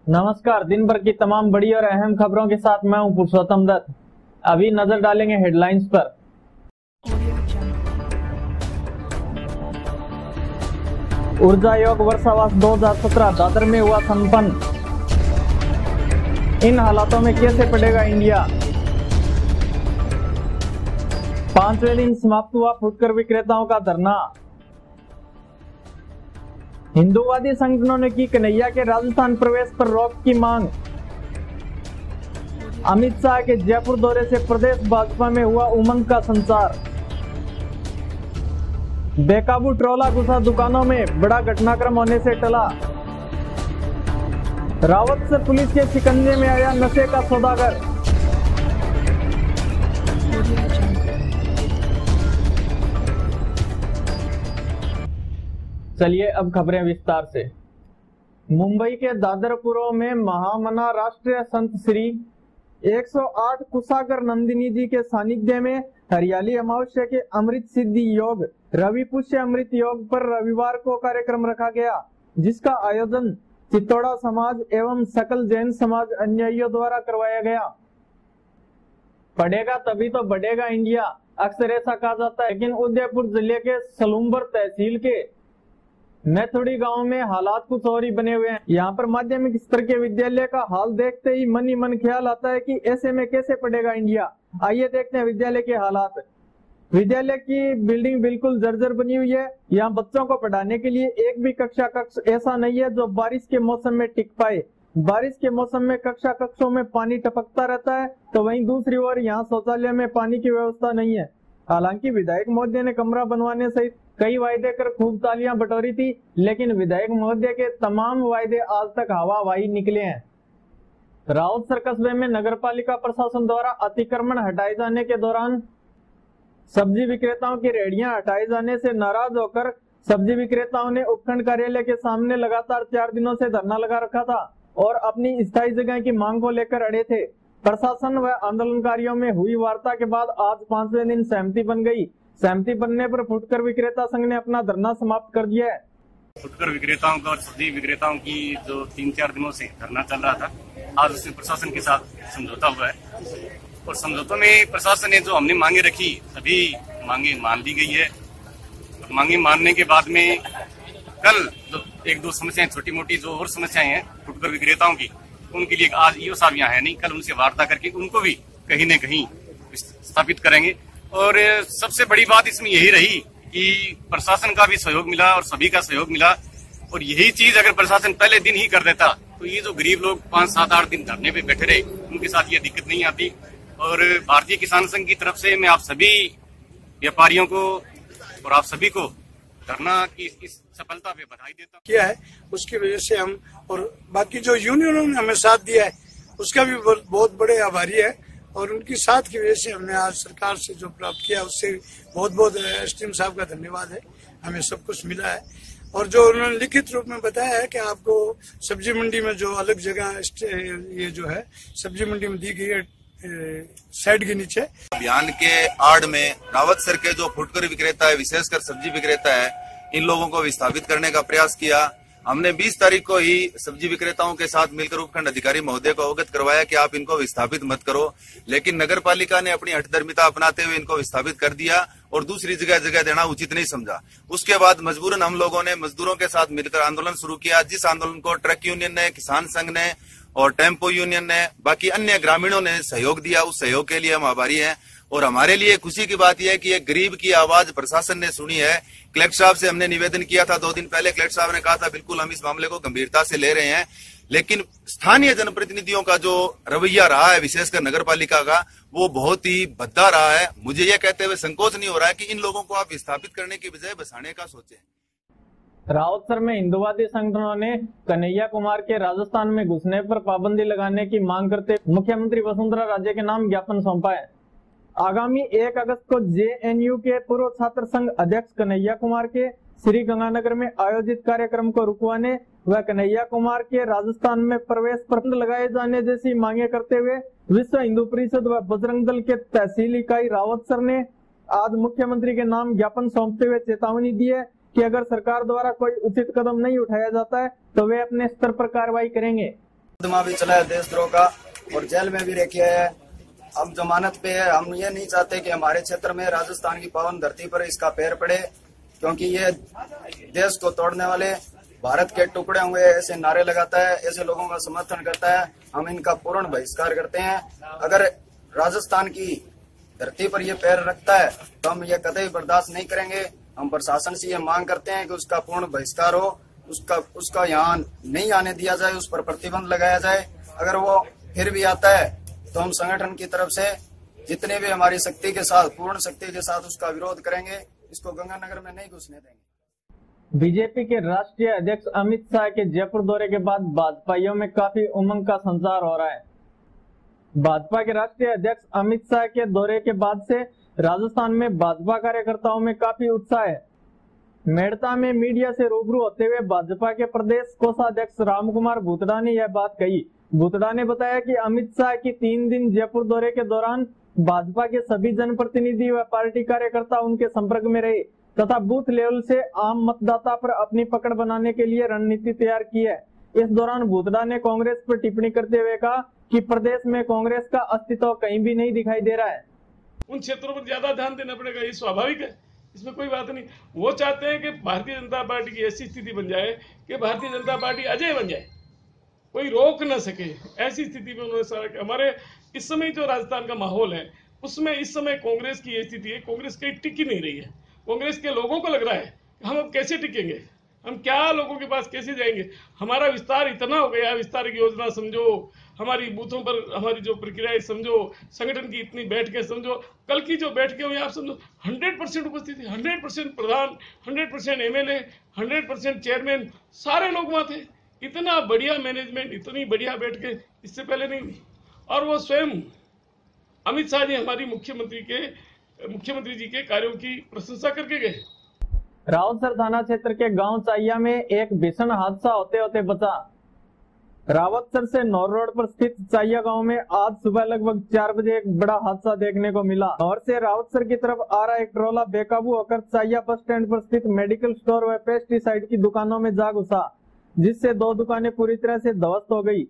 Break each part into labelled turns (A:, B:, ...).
A: नमस्कार। दिन भर की तमाम बड़ी और अहम खबरों के साथ मैं हूं पुरुषोत्तम दत्त। अभी नजर डालेंगे हेडलाइंस पर। ऊर्जा योग वर्षावास 2017 दादर में हुआ संपन्न। इन हालातों में कैसे पड़ेगा इंडिया। 5वें दिन समाप्त हुआ फुटकर विक्रेताओं का धरना। हिंदूवादी संगठनों ने की कन्हैया के राजस्थान प्रवेश पर रोक की मांग। अमित शाह के जयपुर दौरे से प्रदेश भाजपा में हुआ उमंग का संचार। बेकाबू ट्रोला घुसा दुकानों में, बड़ा घटनाक्रम होने से टला। रावत से पुलिस के शिकंजे में आया नशे का सौदागर। चलिए अब खबरें विस्तार से। मुंबई के दादरपुरों में महामना राष्ट्रीय संत श्री 108 कुशागर नंदिनी जी के सानिध्य में हरियाली अमावस्या के अमृत सिद्धि योग रवि पुष्य अमृत योग पर रविवार को कार्यक्रम रखा गया, जिसका आयोजन चित्तौड़ा समाज एवं सकल जैन समाज अनुयायियों द्वारा करवाया गया। पढ़ेगा तभी तो बढ़ेगा इंडिया, अक्सर ऐसा कहा जाता है, लेकिन उदयपुर जिले के सलूम्बर तहसील के मैथुड़ी गांव में हालात कुछ और ही बने हुए हैं। यहाँ पर माध्यमिक स्तर के विद्यालय का हाल देखते ही मन ख्याल आता है कि ऐसे में कैसे पढ़ेगा इंडिया। आइए देखते हैं विद्यालय के हालात। विद्यालय की बिल्डिंग बिल्कुल जर्जर बनी हुई है। यहाँ बच्चों को पढ़ाने के लिए एक भी कक्ष ऐसा नहीं है जो बारिश के मौसम में टिक पाए। बारिश के मौसम में कक्षों में पानी टपकता रहता है, तो वहीं दूसरी ओर यहाँ शौचालय में पानी की व्यवस्था नहीं है। हालांकि विधायक महोदय ने कमरा बनवाने सहित कई वायदे कर खूब तालियां बटोरी थी, लेकिन विधायक महोदय के तमाम वायदे आज तक हवाई निकले हैं। रावतसर कस्बे में नगरपालिका प्रशासन द्वारा अतिक्रमण हटाए जाने के दौरान सब्जी विक्रेताओं की रेहड़ियां हटाए जाने से नाराज होकर सब्जी विक्रेताओं ने उपखंड कार्यालय के सामने लगातार 4 दिनों से धरना लगा रखा था और अपनी स्थायी जगह की मांग को लेकर अड़े थे। प्रशासन व आंदोलनकारियों में हुई वार्ता के बाद आज 5वें दिन सहमति बन गई। सहमति बनने पर फुटकर विक्रेता संघ ने अपना धरना समाप्त कर दिया है।
B: फुटकर विक्रेताओं का और सब्जी विक्रेताओं की जो 3-4 दिनों से धरना चल रहा था, आज उसमें प्रशासन के साथ समझौता हुआ है और समझौते में प्रशासन ने जो हमने मांगे रखी सभी मांगे मान ली गई है। और मांगे मानने के बाद में कल जो 1-2 समस्याएं छोटी मोटी जो और समस्याएं हैं फुटकर विक्रेताओं की, उनके लिए आज ईओ साहब यहाँ है नहीं, कल उनसे वार्ता करके उनको भी कहीं न कहीं स्थापित करेंगे। और सबसे बड़ी बात इसमें यही रही कि प्रशासन का भी सहयोग मिला और सभी का सहयोग मिला। और यही चीज अगर प्रशासन पहले दिन ही कर देता तो ये जो गरीब लोग 5-7-8 दिन धरने पे बैठे रहे, उनके साथ ये दिक्कत नहीं आती। और भारतीय किसान संघ की तरफ से मैं आप सभी व्यापारियों को और आप सभी को धरना की इस सफलता पे बधाई देता हूँ।
C: किया है उसकी वजह से हम और बाकी जो यूनियनों ने हमें साथ दिया है उसका भी बहुत बड़े आभारी है। और उनकी साथ की वजह से हमने आज सरकार से जो प्राप्त किया उससे बहुत एसडीएम साहब का धन्यवाद है। हमें सब कुछ मिला है और जो उन्होंने लिखित रूप में बताया है कि आपको सब्जी मंडी में जो अलग जगह ये जो है सब्जी मंडी में दी गई है साइड के नीचे।
D: अभियान के आड़ में रावतसर के जो फुटकर विक्रेता है, विशेषकर सब्जी विक्रेता है, इन लोगों को विस्थापित करने का प्रयास किया। हमने 20 तारीख को ही सब्जी विक्रेताओं के साथ मिलकर उपखंड अधिकारी महोदय को अवगत करवाया कि आप इनको विस्थापित मत करो, लेकिन नगर पालिका ने अपनी हठधर्मिता अपनाते हुए इनको विस्थापित कर दिया और दूसरी जगह देना उचित नहीं समझा। उसके बाद मजबूरन हम लोगों ने मजदूरों के साथ मिलकर आंदोलन शुरू किया, जिस आंदोलन को ट्रक यूनियन ने, किसान संघ ने और टेम्पो यूनियन ने, बाकी अन्य ग्रामीणों ने सहयोग दिया। उस सहयोग के लिए हम आभारी हैं। और हमारे लिए खुशी की बात यह है कि एक गरीब की आवाज प्रशासन ने सुनी है। कलेक्टर साहब से हमने निवेदन किया था 2 दिन पहले, कलेक्टर साहब ने कहा था बिल्कुल हम इस मामले को गंभीरता से ले रहे हैं, लेकिन स्थानीय जनप्रतिनिधियों का जो रवैया रहा है विशेषकर नगर पालिका का, वो बहुत ही भद्दा रहा है। मुझे यह कहते हुए संकोच नहीं हो रहा है कि इन लोगों को आप विस्थापित करने की बजाय बसाने का सोचें।
A: रावतसर में हिंदूवादी संगठनों ने कन्हैया कुमार के राजस्थान में घुसने पर पाबंदी लगाने की मांग करते मुख्यमंत्री वसुंधरा राजे के नाम ज्ञापन सौंपा है। आगामी 1 अगस्त को जेएनयू के पूर्व छात्र संघ अध्यक्ष कन्हैया कुमार के श्री गंगानगर में आयोजित कार्यक्रम को रुकवाने व कन्हैया कुमार के राजस्थान में प्रवेश प्रतिबंध लगाए जाने जैसी मांगे करते हुए विश्व हिंदू परिषद व बजरंग दल के तहसील इकाई रावतसर ने आज मुख्यमंत्री के नाम ज्ञापन सौंपते हुए चेतावनी दी है कि अगर सरकार द्वारा कोई उचित कदम नहीं उठाया जाता है तो वे अपने स्तर पर कार्रवाई करेंगे।
E: मुकदमा भी चला है देशद्रोह का और जेल में भी रखे है। हम जमानत पे है। हम ये नहीं चाहते कि हमारे क्षेत्र में राजस्थान की पावन धरती पर इसका पैर पड़े, क्योंकि ये देश को तोड़ने वाले, भारत के टुकड़े हुए ऐसे नारे लगाता है, ऐसे लोगों का समर्थन करता है। हम इनका पूर्ण बहिष्कार करते हैं। अगर राजस्थान की धरती पर ये पैर रखता है तो हम ये कतई बर्दाश्त नहीं करेंगे। हम प्रशासन से ये मांग करते हैं कि उसका पूर्ण बहिष्कार हो, उसका यहाँ नहीं आने दिया जाए, उस पर प्रतिबंध लगाया जाए। अगर वो फिर भी आता है तो हम संगठन की तरफ से जितने भी हमारी शक्ति के साथ, पूर्ण शक्ति के साथ उसका विरोध करेंगे। इसको गंगानगर में नहीं घुसने देंगे।
A: बीजेपी के राष्ट्रीय अध्यक्ष अमित शाह के जयपुर दौरे के बाद भाजपाइयों में काफी उमंग का संचार हो रहा है। भाजपा के राष्ट्रीय अध्यक्ष अमित शाह के दौरे के बाद से राजस्थान में भाजपा कार्यकर्ताओं में काफी उत्साह है। मेड़ता में मीडिया से रूबरू होते हुए भाजपा के प्रदेश कोषाध्यक्ष रामकुमार भूतड़ा ने यह बात कही। भूतड़ा ने बताया कि अमित शाह की 3 दिन जयपुर दौरे के दौरान भाजपा के सभी जनप्रतिनिधि व पार्टी कार्यकर्ता उनके संपर्क में रहे तथा बूथ लेवल से आम मतदाता पर अपनी पकड़ बनाने के लिए रणनीति तैयार की है। इस दौरान भूतड़ा ने कांग्रेस पर टिप्पणी करते हुए कहा कि प्रदेश में कांग्रेस का अस्तित्व कहीं भी नहीं दिखाई दे रहा है।
F: उन क्षेत्रों पर ज्यादा ध्यान देना पड़ेगा, ये स्वाभाविक है, इसमें कोई बात नहीं। वो चाहते हैं कि भारतीय जनता पार्टी की ऐसी स्थिति बन जाए कि भारतीय जनता पार्टी अजय बन जाए, कोई रोक न सके। ऐसी स्थिति में उन्होंने सारा, हमारे इस समय जो राजस्थान का माहौल है उसमें इस समय कांग्रेस की ये स्थिति है, कांग्रेस कहीं टिक ही नहीं रही है। कांग्रेस के लोगों को लग रहा है हम अब कैसे टिकेंगे, हम क्या लोगों के पास कैसे जाएंगे। हमारा विस्तार इतना हो गया, विस्तार की योजना समझो, हमारी बूथों पर हमारी जो प्रक्रियाएं समझो, संगठन की इतनी बैठकें समझो। कल की जो बैठकें हुई आप समझो, 100% उपस्थिति, 100% प्रधान, 100% MLA, 100% चेयरमैन, सारे लोग वहां थे। इतना बढ़िया मैनेजमेंट, इतनी बढ़िया बैठकें इससे पहले नहीं हुई। और वो स्वयं अमित शाह जी हमारी मुख्यमंत्री जी के कार्यों की प्रशंसा करके गए।
A: रावतसर थाना क्षेत्र के गांव चाहिया में एक भीषण हादसा होते होते बचा। रावतसर से नौर रोड पर स्थित चाहिया गांव में आज सुबह लगभग 4 बजे एक बड़ा हादसा देखने को मिला। नौर से रावतसर की तरफ आ रहा एक ट्रोला बेकाबू होकर चाहिया बस स्टैंड पर स्थित मेडिकल स्टोर व पेस्टिसाइड की दुकानों में जा घुसा, जिससे 2 दुकानें पूरी तरह से ध्वस्त हो गई।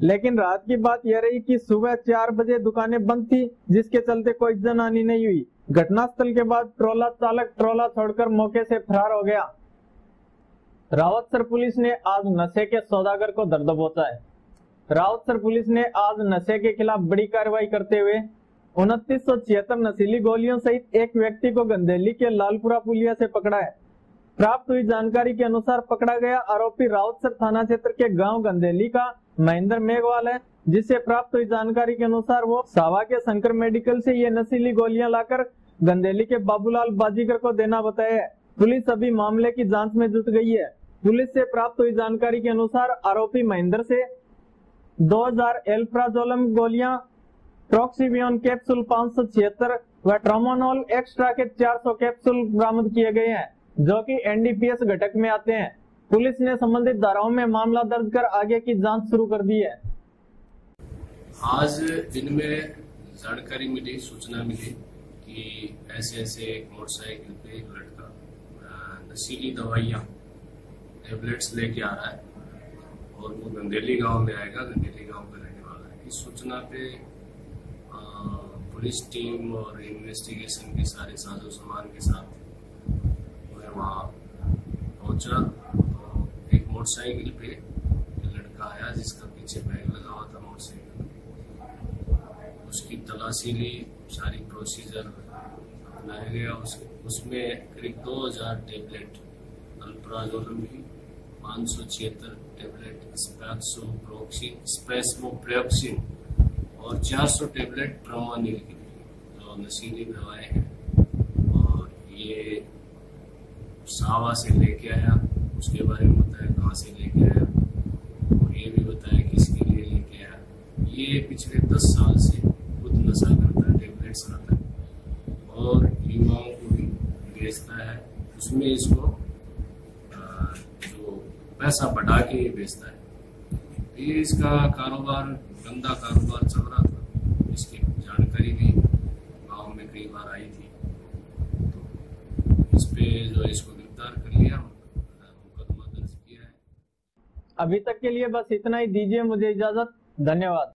A: लेकिन रात की बात यह रही कि सुबह 4 बजे दुकानें बंद थी, जिसके चलते कोई जनहानि नहीं हुई। घटनास्थल के बाद ट्रोला चालक ट्रोला छोड़कर मौके से फरार हो गया। रावतसर पुलिस ने आज नशे के सौदागर को दर दबोचा है। रावतसर पुलिस ने आज नशे के खिलाफ बड़ी कार्रवाई करते हुए 2976 नशीली गोलियों सहित एक व्यक्ति को गंदेली के लालपुरा पुलिया से पकड़ा है। प्राप्त हुई जानकारी के अनुसार पकड़ा गया आरोपी रावतसर थाना क्षेत्र के गांव गंदेली का महेंद्र मेघवाल है, जिससे प्राप्त हुई जानकारी के अनुसार वो सावा के शंकर मेडिकल से ये नशीली गोलियां लाकर गंदेली के बाबूलाल बाजीगर को देना बताया है। पुलिस अभी मामले की जांच में जुट गई है। पुलिस से प्राप्त हुई जानकारी के अनुसार आरोपी महेंद्र से 2000 एल्प्राजोलम गोलियां, ट्रोक्सिवियन कैप्सूल 576 व ट्रामानोल एक्स्ट्रा के 400 कैप्सूल बरामद किए गए हैं, जो कि NDPS घटक में आते हैं। पुलिस ने संबंधित धाराओं में मामला दर्ज कर आगे की जांच शुरू कर दी है।
G: आज दिन में जानकारी मिली, सूचना मिली कि ऐसे एक मोटरसाइकिल पे एक लड़का नशीली दवाइयां टेबलेट्स लेके आ रहा है और वो गंदेली गांव में आएगा, गंदेली गांव का रहने वाला है। इस सूचना पे पुलिस टीम और इन्वेस्टिगेशन के सारे साजो सामान के साथ मैं वहाँ पहुंचा। तो एक मोटरसाइकिल पे लड़का आया जिसका पीछे बैग लगा हुआ था मोटरसाइकिल, उसकी तलाशी ली, सारी प्रोसीजर अपनाया गया। उसमें करीब 2000 टेबलेट अल्प्राजोलम की, 576 टेबलेट स्पेसमोप्रोक्सिन और 400 टेबलेट ट्रामानिल की जो नशीली दवाएं हैं। और ये सावा से लेके आया, उसके बारे में बताया कहाँ से लेके आया और ये भी बताया किसके लिए लेके आया। ये पिछले 10 साल से खुद नशा करता है, टेबलेट्स खाता है और युवाओं को भी बेचता है। उसमें इसको जो पैसा बढ़ा के बेचता है। ये इसका कारोबार, गंदा कारोबार चल रहा था। इसकी जानकारी भी गांव में कई बार आई थी, तो इस पे जो इसको गिरफ्तार कर लिया, मुकदमा दर्ज किया है।
A: अभी तक के लिए बस इतना ही, दीजिए मुझे इजाजत। धन्यवाद।